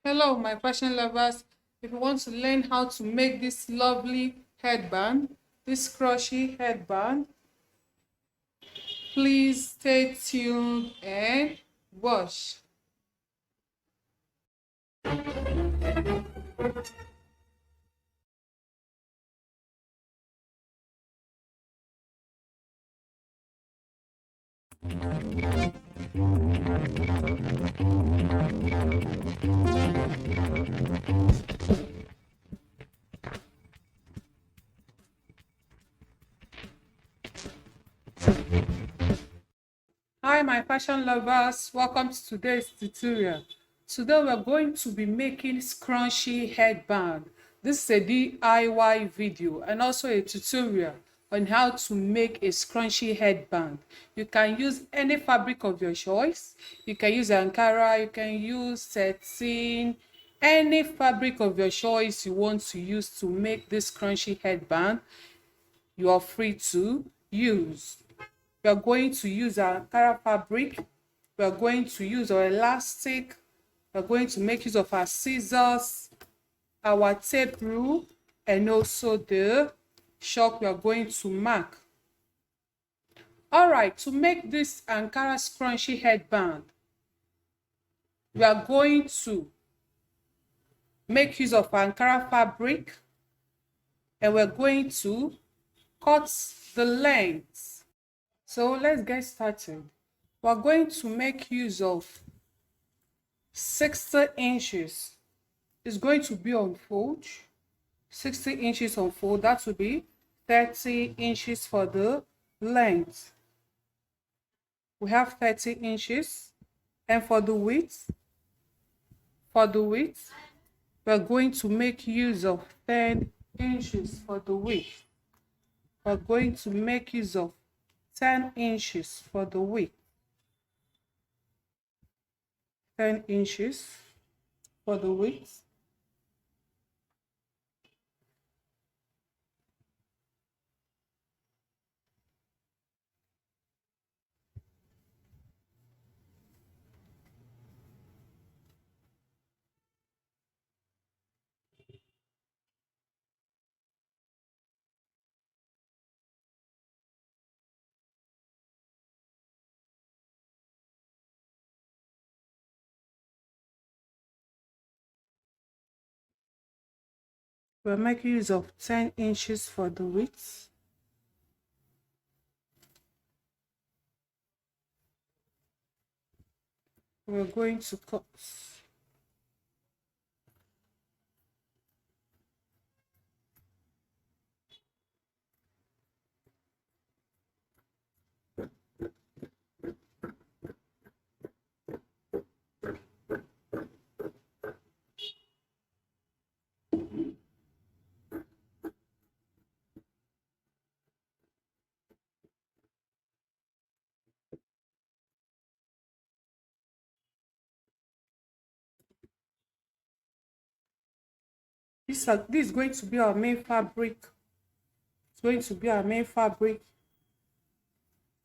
Hello, my fashion lovers. If you want to learn how to make this lovely headband, this scrunchie headband, please stay tuned and watch. Hi, my fashion lovers. Welcome to today's tutorial. Today we're going to be making scrunchie headband. This is a DIY video and also a tutorial on how to make a scrunchie headband. You can use any fabric of your choice. You can use Ankara, you can use satin, any fabric of your choice you want to use to make this scrunchie headband, you are free to use. We are going to use our Ankara fabric. We are going to use our elastic. We are going to make use of our scissors, our tape rule, and also the chalk we are going to mark. All right, to make this Ankara scrunchie headband, we are going to make use of Ankara fabric, and we're going to cut the length. So let's get started. We're going to make use of 60 inches. It's going to be on fold. 60 inches on fold. That will be 30 inches for the length. We have 30 inches. And for the width, we're going to make use of 10 inches for the width. We're going to make use of 10 inches for the width. 10 inches for the width. We're making use of 10 inches for the width. We're going to cut 10. This is going to be our main fabric. It's going to be our main fabric.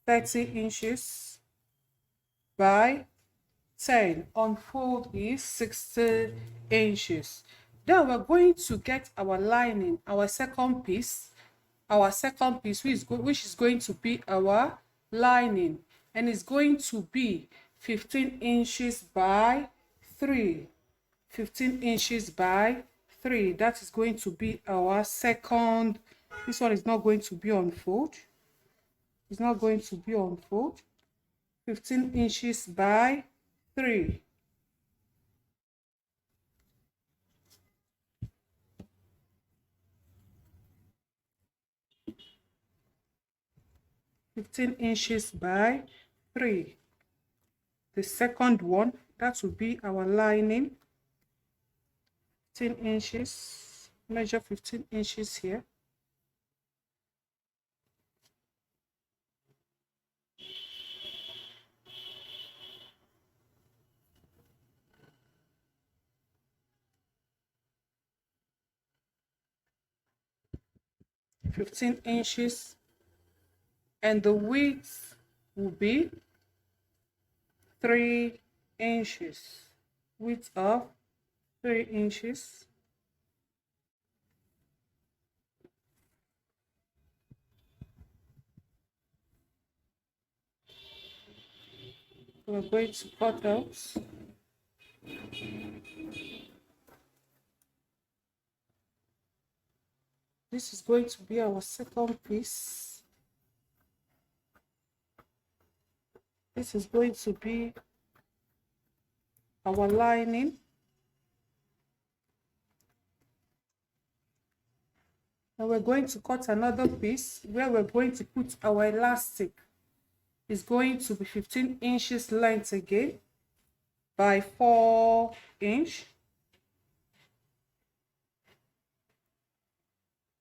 30 inches by 10. Unfold is 60 inches. Then we're going to get our lining, our second piece, which is going to be our lining, and it's going to be 15 inches by 3. 15 inches by 3. That is going to be our second. This one is not going to be on fold. It's not going to be on fold. 15 inches by 3. (15 inches by 3). The second one, that will be our lining. 15 inches. Measure 15 inches here. (15 inches), and the width will be 3 inches. Width of 3 inches. We're going to cut out. This is going to be our second piece. This is going to be our lining. And we're going to cut another piece where we're going to put our elastic. It's going to be 15 inches length again by 4 inch.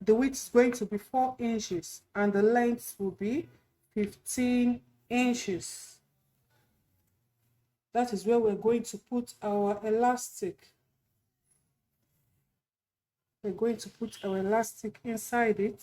The width is going to be 4 inches and the length will be 15 inches. That is where we're going to put our elastic. We're going to put our elastic inside it.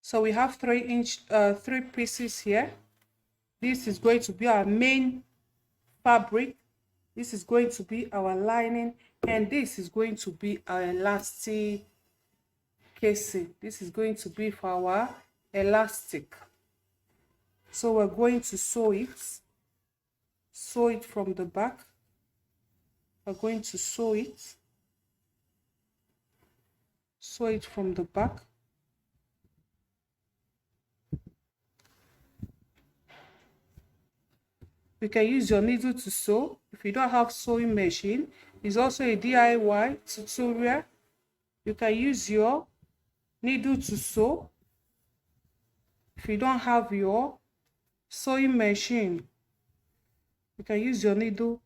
So we have 3 pieces here. This is going to be our main fabric. This is going to be our lining, and this is going to be our elastic casing. This is going to be for our elastic. So we're going to sew it from the back. We're going to sew it from the back. You can use your needle to sew. If you don't have sewing machine, it's also a DIY tutorial. You can use your needle to sew. If you don't have your sewing machine, you can use your needle,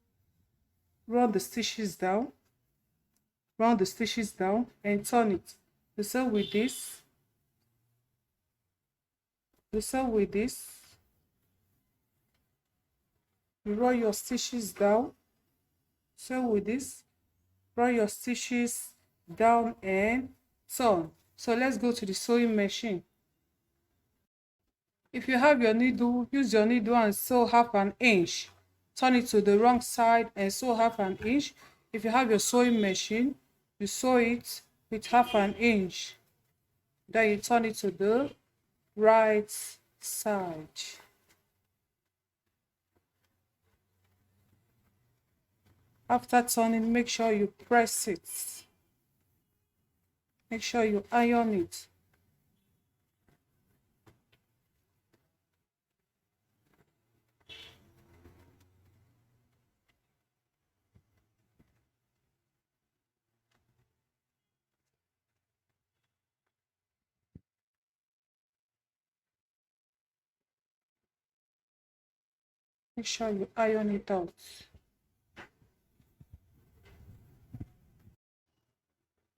run the stitches down, and turn it. You sew with this. You roll your stitches down. Sew with this. Roll your stitches down and turn. So let's go to the sewing machine. If you have your needle, use your needle and sew 1/2 inch. Turn it to the wrong side and sew 1/2 inch. If you have your sewing machine, you sew it with 1/2 inch. Then you turn it to the right side. After turning, make sure you press it. Make sure you iron it. Make sure you iron it out.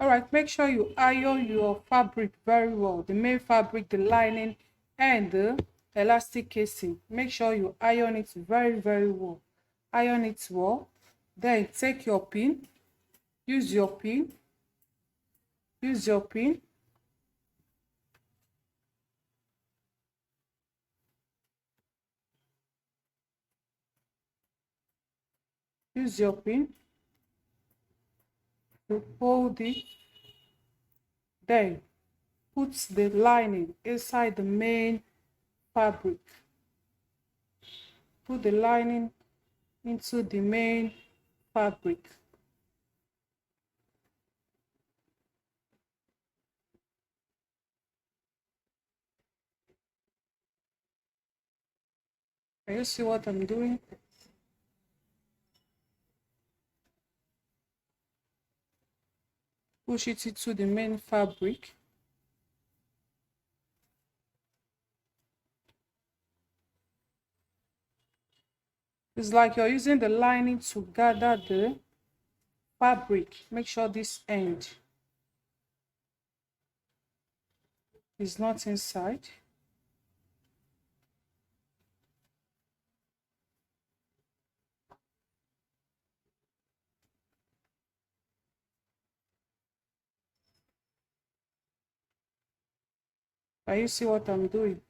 Alright, make sure you iron your fabric very well. The main fabric, the lining, and the elastic casing. Make sure you iron it very, very well. Iron it well. Then take your pin. Use your pin. Use your pin. Use your pin to hold it. Then put the lining inside the main fabric. Put the lining into the main fabric. Can you see what I'm doing? Push it into the main fabric. It's like you're using the lining to gather the fabric. Make sure this end. is not inside. Can you see what I'm doing?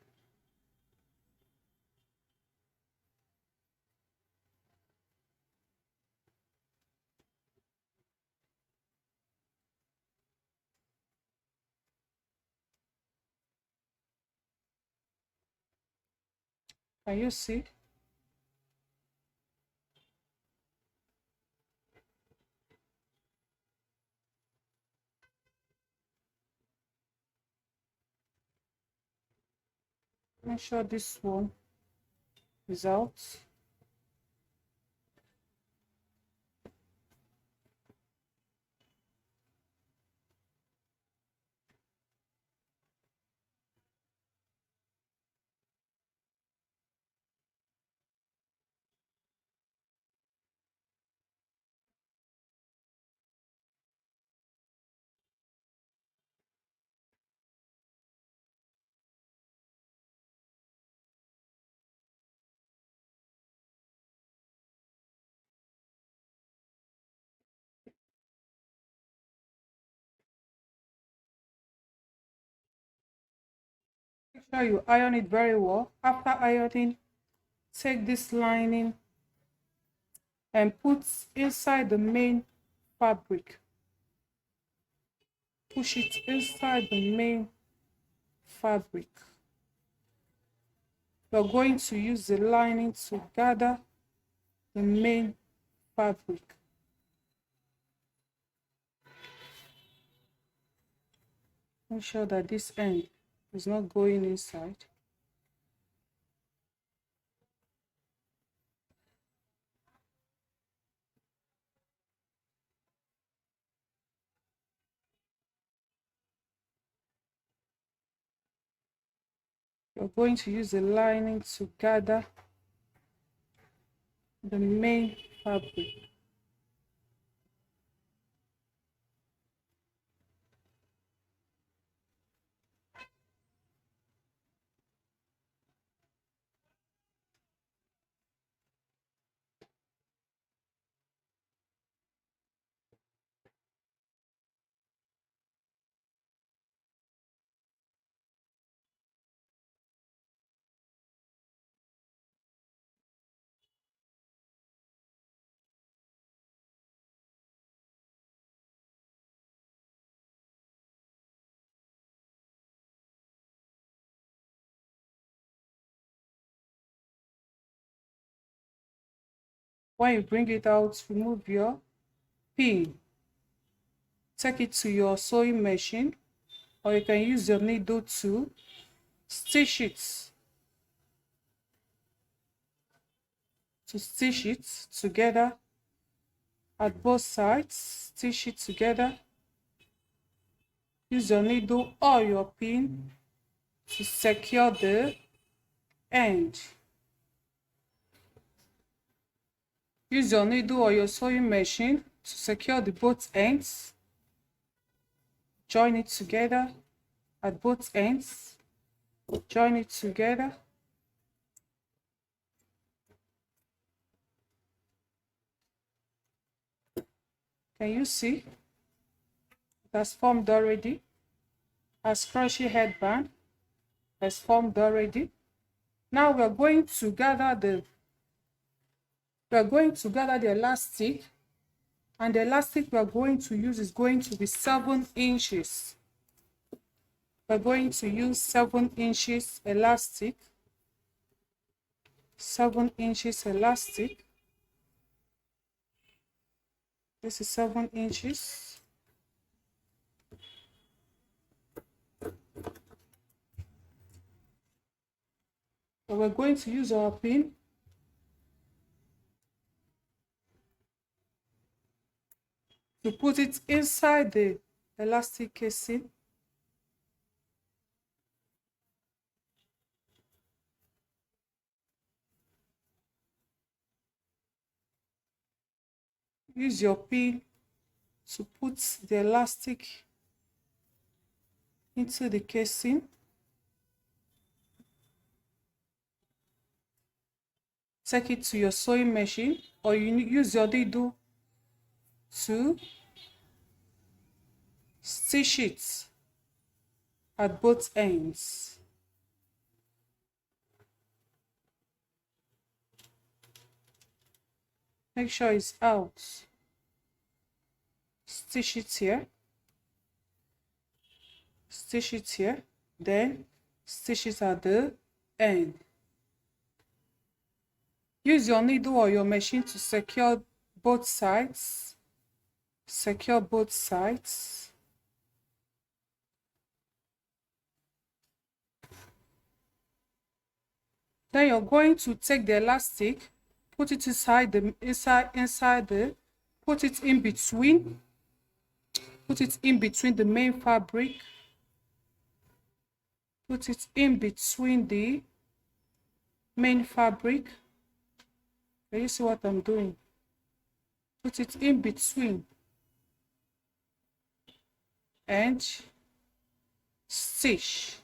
Can you see? Make sure this one is out. Make sure you iron it very well. After ironing, take this lining and put inside the main fabric. Push it inside the main fabric. We're going to use the lining to gather the main fabric. Make sure that this end is not going inside. We're going to use the lining to gather the main fabric. When you bring it out, remove your pin. Take it to your sewing machine, or you can use your needle to stitch it. Together at both sides. Stitch it together. Use your needle or your pin to secure the end. Use your needle or your sewing machine to secure the both ends. Join it together at both ends. Join it together. Can you see? It has formed already. A scrunchie headband has formed already. Now we are going to gather the elastic, and the elastic we are going to use is going to be 7 inches. We're going to use 7 inches elastic. 7 inches elastic. This is 7 inches. So we're going to use our pin to put it inside the elastic casing. Use your pin to put the elastic into the casing. take it to your sewing machine, or you use your needle to stitch it at both ends. Make sure it's out. Stitch it here. Stitch it here. Then stitch it at the end. Use your needle or your machine to secure both sides. Secure both sides. Then you're going to take the elastic, put it inside the put it in between. Put it in between the main fabric. Put it in between the main fabric. Can you see what I'm doing? Put it in between and stitch.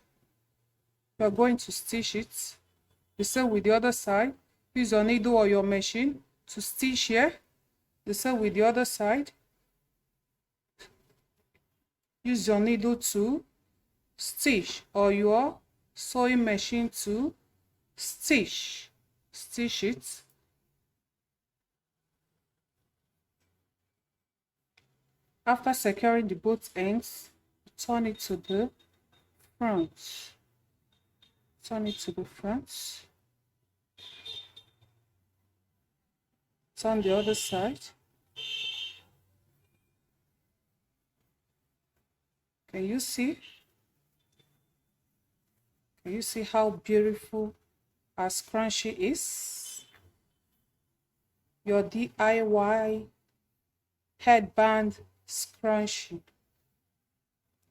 You're going to stitch it. The same with the other side. Use your needle or your machine to stitch here. The same with the other side. Use your needle to stitch, or your sewing machine to stitch it. After securing the both ends, turn it to the front. Turn it to the front. Turn the other side. Can you see? Can you see how beautiful our scrunchie is? Your DIY headband scrunchie.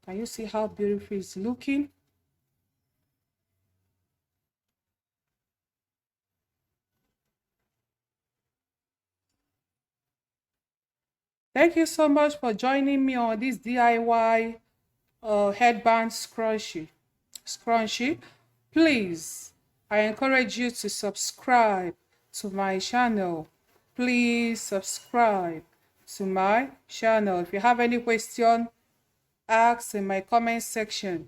Can you see how beautiful it's looking? Thank you so much for joining me on this DIY headband scrunchie. Please, I encourage you to subscribe to my channel. Please subscribe to my channel. If you have any question, ask in my comment section.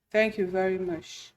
Thank you very much.